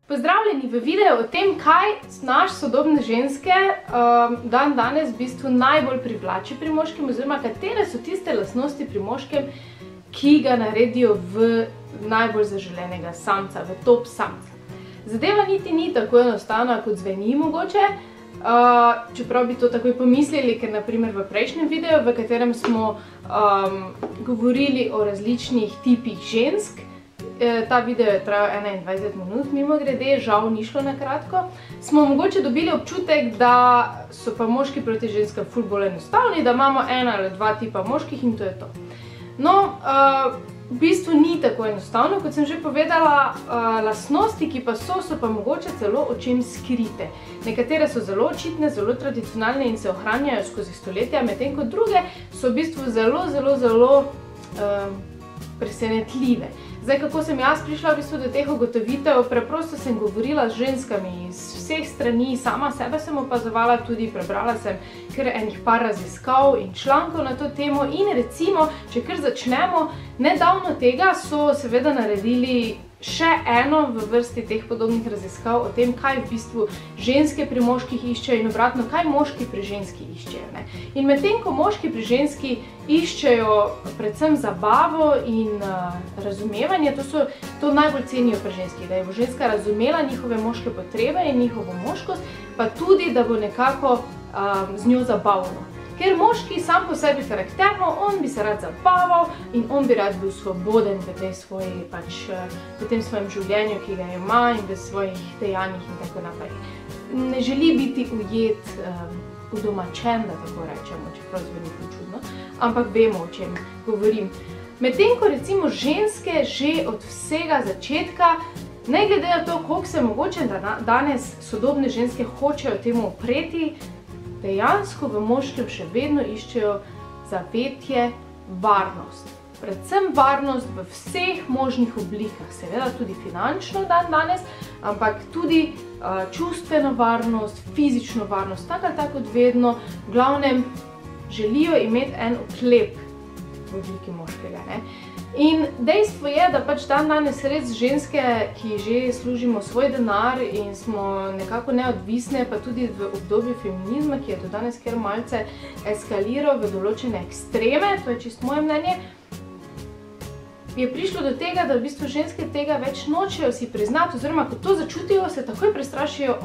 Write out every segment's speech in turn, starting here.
Pozdravljeni v videu o tem, kaj naš sodobne ženske danes v bistvu najbolj privlači pri moškem, oziroma katere so tiste lastnosti pri moškem, ki ga naredijo v najbolj zaželenega samca, v top samca. Zadeva niti ni tako enostavna, kot zveni mogoče, čeprav bi to takoj pomislili, ker naprimer v prejšnjem videu, v katerem smo govorili o različnih tipih žensk, ta video je trajal 21 minut, mimogrede, žal ni šlo na kratko, smo mogoče dobili občutek, da so pa moški proti ženskam ful bolj enostavni, da imamo ena ali dva tipa moških in to je to. No, v bistvu ni tako enostavno, kot sem že povedala, lastnosti, ki pa so pa mogoče celo očem skrite. Nekatere so zelo očitne, zelo tradicionalne in se ohranjajo skozi stoletja, medtem kot druge so v bistvu zelo presenetljive. Zdaj, kako sem jaz prišla v bistvu do teh ugotovitev, preprosto sem govorila z ženskami iz vseh strani, sama sebe sem opazovala tudi, prebrala sem kar enih par raziskav in člankov na to temo in recimo, če kar začnemo, nedavno tega so seveda naredili še eno v vrsti teh podobnih raziskav o tem, kaj v bistvu ženske pri moških iščejo in obratno, kaj moški pri ženski iščejo. In medtem, ko moški pri ženski iščejo predvsem zabavo in razumevanje, to najbolj cenijo pri ženski, da je bo ženska razumela njihove moške potrebe in njihovo moškost, pa tudi, da bo nekako z njo zabavno. Ker moški sam po sebi karakterno, on bi se rad zabaval in on bi rad bil svoboden v tem svojem življenju, ki ga ima in v svojih dejanjih in tako naprej. Ne želi biti ujet, udomačen, da tako rečemo, čeprav zveni čudno, ampak vemo, o čem govorim. Medtem ko recimo ženske že od vsega začetka, ne glede na to, koliko se mogoče danes sodobne ženske hočejo temu upreti, dejansko v moškem še vedno iščejo zavetje, varnost. Predvsem varnost v vseh možnih oblikah, seveda tudi finančno danes, ampak tudi čustveno varnost, fizično varnost, tako ali tako vedno. V glavnem želijo imeti en oklep v obliki moškega. In dejstvo je, da pač danes res ženske, ki že služimo svoj denar in smo nekako neodvisne, pa tudi v obdobju feminizma, ki je do danes kar malce eskaliral v določene ekstreme, to je čisto moje mnenje, je prišlo do tega, da v bistvu ženske tega več nočejo si priznati, oziroma ko to začutijo, se takoj prestrašijo,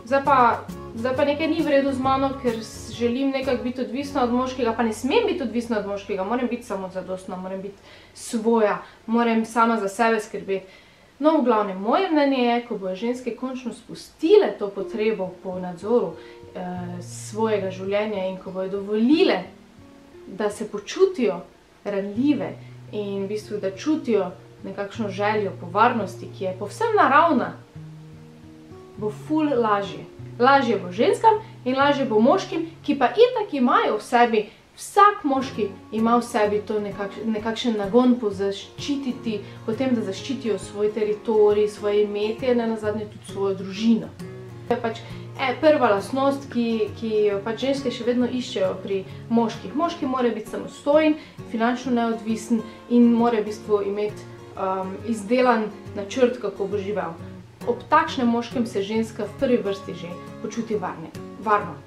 zdaj pa nekaj ni v redu z mano, ker želim nekako biti odvisna od moškega, pa ne smem biti odvisna od moškega, moram biti samozadostna, moram biti svoja, moram sama za sebe skrbeti. No, v glavnem, moje mnenje je, ko bojo ženske končno spustile to potrebo po nadzoru svojega življenja in ko bojo dovolile, da se počutijo ranljive in v bistvu, da čutijo nekakšno željo po varnosti, ki je povsem naravna, bo ful lažje. Lažje bo ženskam in lažje bo moškim, ki pa itak imajo v sebi, vsak moški ima v sebi to nekakšen nagon pozaščititi, potem da zaščitijo svoj teritorij, svoje imetje, nenazadnje tudi svojo družino. To je pač prva lastnost, ki jo pač ženske še vedno iščejo pri moških. Moški mora biti samostojen, finančno neodvisen in mora v bistvu imeti izdelan načrt, kako bo živel. Ob takšnem moškem se ženska v prvi vrsti že počuti varno.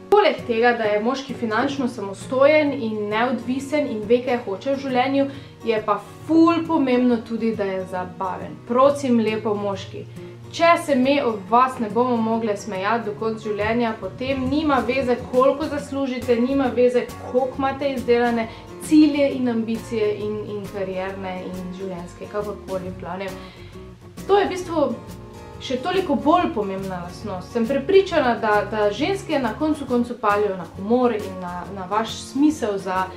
Poleg tega, da je moški finančno samostojen in neodvisen in ve, kaj hoče v življenju, je pa ful pomembno tudi, da je zabaven. Prosim lepo moški, če se me ob vas ne bomo mogle smejati do konca življenja, potem nima veze, koliko zaslužite, nima veze, koliko imate izdelane cilje in ambicije in karierne in življenjske, kakorkoli v glavnem. To je v bistvu še toliko bolj pomembna lastnost. Sem prepričana, da ženske na koncu palijo na humor in na vaš smisel za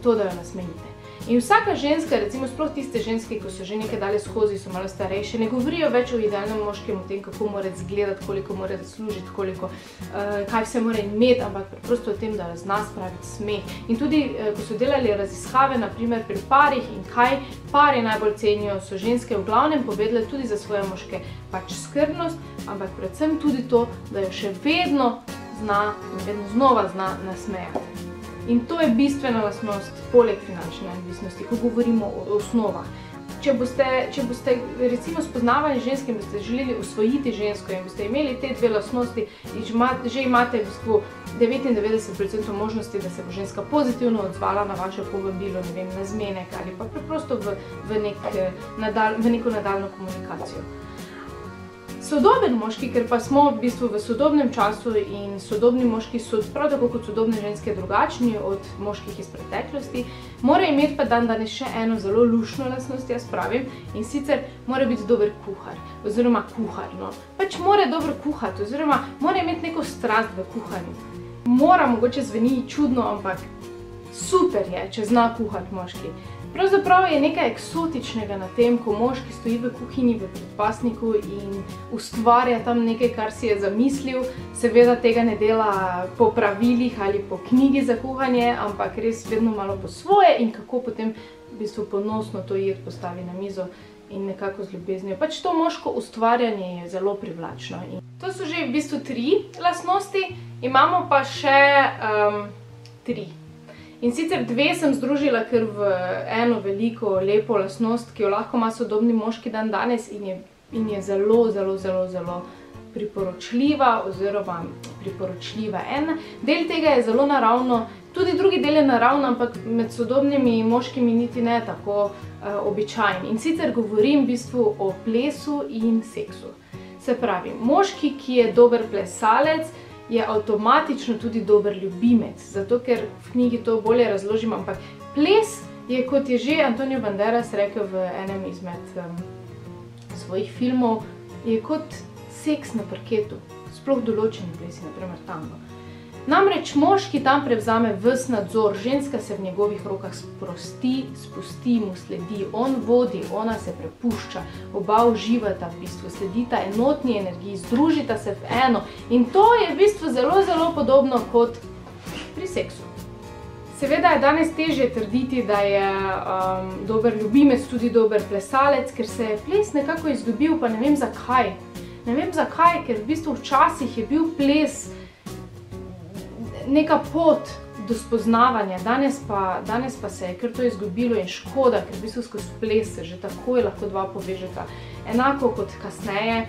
to, da jo nasmejite. In vsaka ženska, recimo sploh tiste ženske, ko so že nekaj dali skozi, so malo starejše, ne govorijo več o idealnem moškem, o tem, kako mora izgledati, koliko mora zaslužiti, kaj vse mora imeti, ampak preprosto o tem, da jo zna spraviti smeh. In tudi, ko so delali raziskave, naprimer pri parih in kaj pari najbolj cenijo, so ženske v glavnem povedale tudi za svoje moške pač skrbnost, ampak predvsem tudi to, da jo še vedno znova zna nasmejati. In to je bistvena lastnost, poleg finančne neodvisnosti, ko govorimo o osnovah. če boste recimo spoznavali ženske in boste želeli usvojiti žensko in boste imeli te dve lastnosti, že imate v bistvu 99% možnosti, da se bo ženska pozitivno odzvala na vaše povabilo, ne vem, na zmenek ali pa preprosto v neko nadaljno komunikacijo. Sodoben moški, ker pa smo v bistvu v sodobnem času in sodobni moški so prav tako kot sodobne ženske drugačni od moških iz preteklosti, mora imeti pa danes še eno zelo luštno lastnost, jaz pravim, in sicer mora biti dober kuhar, oziroma kuhar, no. Pač mora dobro kuhati, oziroma mora imeti neko strast v kuhanju. Mora, mogoče zveni čudno, ampak super je, če zna kuhati moški. Pravzaprav je nekaj eksotičnega na tem, ko moški stoji v kuhinji, v predpasniku in ustvarja tam nekaj, kar si je zamislil. Seveda tega ne dela po pravilih ali po knjigi za kuhanje, ampak res vedno malo po svoje in kako potem v bistvu ponosno to jed postavi na mizo in nekako z ljubeznijo. Pač to moško ustvarjanje je zelo privlačno. In to so že v bistvu 3 lastnosti, imamo pa še 3. In sicer 2 sem združila kar v eno veliko, lepo lastnost, ki jo lahko ima sodobni moški danes in je zelo, zelo, zelo, zelo priporočljiva oziroma priporočljiva. En del tega je zelo naravno, tudi drugi del je naravno, ampak med sodobnimi moškimi niti ne tako običajen. In sicer govorim v bistvu o plesu in seksu. Se pravi, moški, ki je dober plesalec, je avtomatično tudi dober ljubimec, zato ker v knjigi to bolje razložim, ampak ples je, kot je že Antonio Banderas rekel v enem izmed svojih filmov, je kot seks na parketu, sploh določeni plesi, naprimer tango. Namreč moški tam prevzame ves nadzor, ženska se v njegovih rokah sprosti, spusti, mu sledi, on vodi, ona se prepušča, oba uživata v bistvu, sledita enotni energiji, združita se v eno in to je v bistvu zelo, zelo podobno kot pri seksu. Seveda je danes težje trditi, da je dober ljubimec tudi dober plesalec, ker se je ples nekako izgubil, pa ne vem zakaj. Ne vem zakaj, ker v bistvu včasih je bil ples neka pot do spoznavanja, danes pa se je kar to izgubilo in škoda, ker v bistvu skozi ples se že takoj lahko dva povežeta, enako kot kasneje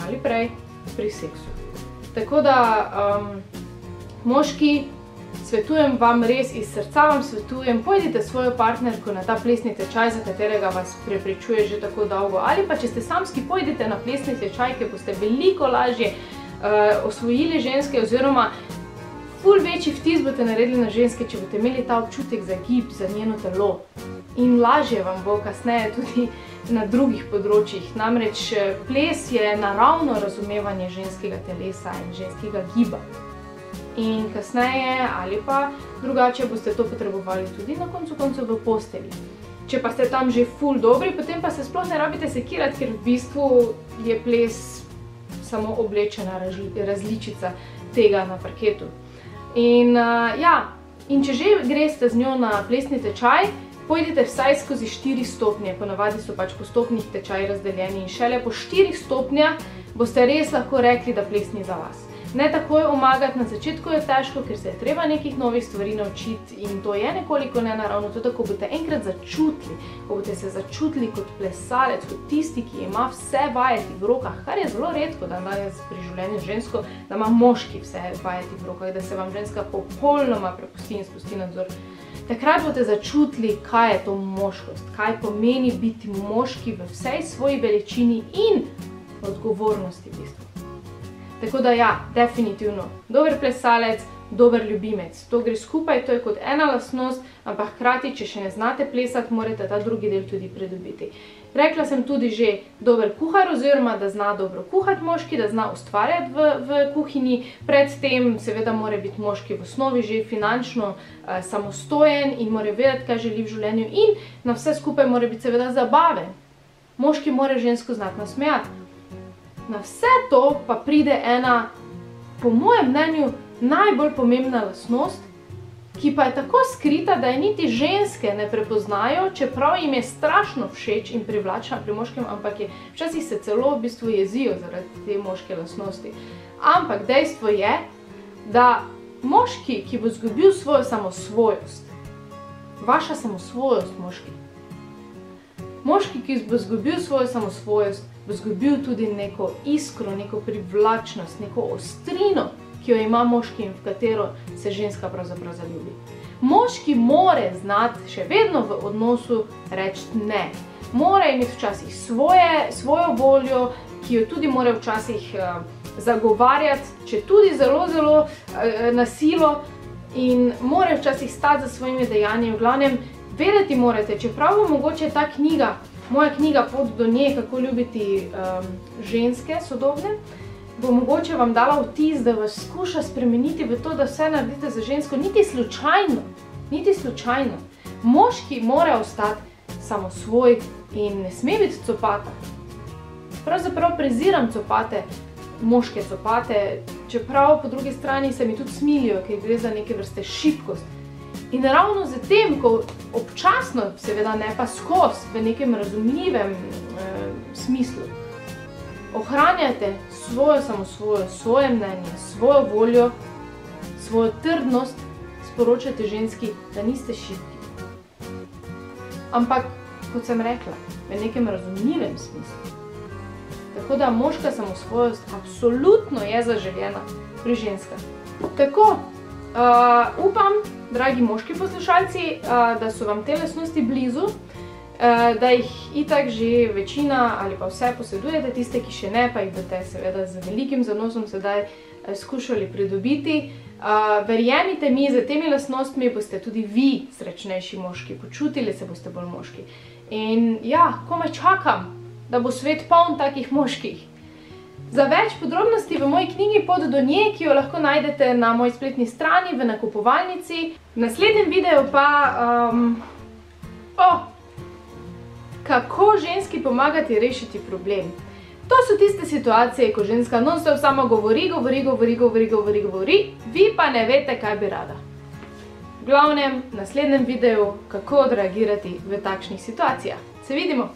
ali prej pri seksu. Tako da, moški, svetujem vam res, iz srca vam svetujem, pojdite svojo partnerko na ta plesni tečaj, za katerega vas prepričuje že tako dolgo, ali pa če ste samski, pojdite na plesni tečaj, ker boste veliko lažje osvojili ženske, oziroma ful večji vtis boste naredili na ženske, če boste imeli ta občutek za gib, za njeno telo. In lažje vam bo kasneje tudi na drugih področjih. Namreč ples je naravno razumevanje ženskega telesa in ženskega giba. In kasneje ali pa drugače boste to potrebovali tudi na koncu koncev v postelji. Če pa ste tam že ful dobri, potem pa se sploh ne rabite sekirati, ker v bistvu je ples samo oblečena različica tega na parketu. In če že greste z njo na plesni tečaj, pojdite vsaj skozi 4 stopnje, ponavadi so pač po stopnjih tečaji razdeljeni in šele po 4 stopnjah boste res lahko rekli, da ples ni za vas. Ne takoj omagati, na začetku je težko, ker se je treba nekih novih stvari naučiti in to je nekoliko nenaravno, to tako boste enkrat začutili, ko boste se začutili kot plesalec, kot tisti, ki ima vse vajeti v rokah, kar je zelo redko danes pri življenju žensko, da ima moški vse vajeti v rokah, da se vam ženska popolnoma prepusti in spusti nadzor. Takrat boste začutili, kaj je to moškost, kaj pomeni biti moški v vsej svoji veličini in odgovornosti v bistvu. Tako da ja, definitivno, dober plesalec, dober ljubimec. To gre skupaj, to je kot ena lastnost, ampak hkrati, če še ne znate plesati, morate ta drugi del tudi pridobiti. Rekla sem tudi že dober kuhar, oziroma da zna dobro kuhati moški, da zna ustvarjati v kuhinji. Predtem seveda mora biti moški v osnovi že finančno samostojen in mora vedeti, kaj želi v življenju in na vse skupaj mora biti seveda zabaven. Moški mora žensko znati nasmejati. Na vse to pa pride ena, po mojem mnenju, najbolj pomembna lastnost, ki pa je tako skrita, da je niti ženske ne prepoznajo, čeprav jim je strašno všeč in privlačna pri moškem, ampak včasih se celo v bistvu jezijo zaradi te moške lastnosti. Ampak dejstvo je, da moški, ki bo izgubil svojo samosvojost, vaša samosvojost, moški, Moški, ki bo izgubil svojo samosvojost, bo izgubil tudi neko iskro, neko privlačnost, neko ostrino, ki jo ima moški in v katero se ženska pravzaprav zaljubi. Moški more znati še vedno v odnosu reči ne. Mora imeti včasih svojo voljo, ki jo tudi mora včasih zagovarjati, če tudi zelo, zelo na silo, in mora včasih stati za svojimi dejanji. V glavnem, vedeti morate, čeprav bo mogoče ta knjiga, moja knjiga Pot do nje, kako ljubiti ženske sodobne, bo mogoče vam dala vtis, da vas skuša spremeniti v to, da vse naredite za žensko, niti slučajno. Moški mora ostati samosvoj in ne sme biti copata. Pravzaprav preziram copate, moške copate, čeprav po drugi strani se mi tudi smilijo, ker gre za neke vrste šibkost. In ravno z tem, ko občasno, seveda ne pa skozi, v nekem razumljivem smislu, ohranjate svojo samosvojost, svoje mnenje, svojo voljo, svojo trdnost, sporočate ženski, da niste šibki. Ampak, kot sem rekla, v nekem razumljivem smislu. Tako da moška samosvojost absolutno je zaželjena pri ženskah. Tako, upam, dragi moški poslušalci, da so vam te lastnosti blizu, da jih itak že večina ali pa vse posedujete, tiste, ki še ne, pa jih boste seveda z velikim zanosom sedaj skušali pridobiti. Verjemite mi, z temi lastnostmi boste tudi vi srečnejši moški, počutili se boste bolj moški. In ja, komaj čakam, da bo svet poln takih moških. Za več podrobnosti v moji knjigi Pot do nje, ki jo lahko najdete na moji spletni strani v nakupovalnici. V naslednjem videu pa kako ženski pomagati rešiti problem. To so tiste situacije, ko ženska non-stop samo govori, vi pa ne veste, kaj bi rada. V glavnem, v naslednjem videu, kako odreagirati v takšnih situacijah. Se vidimo!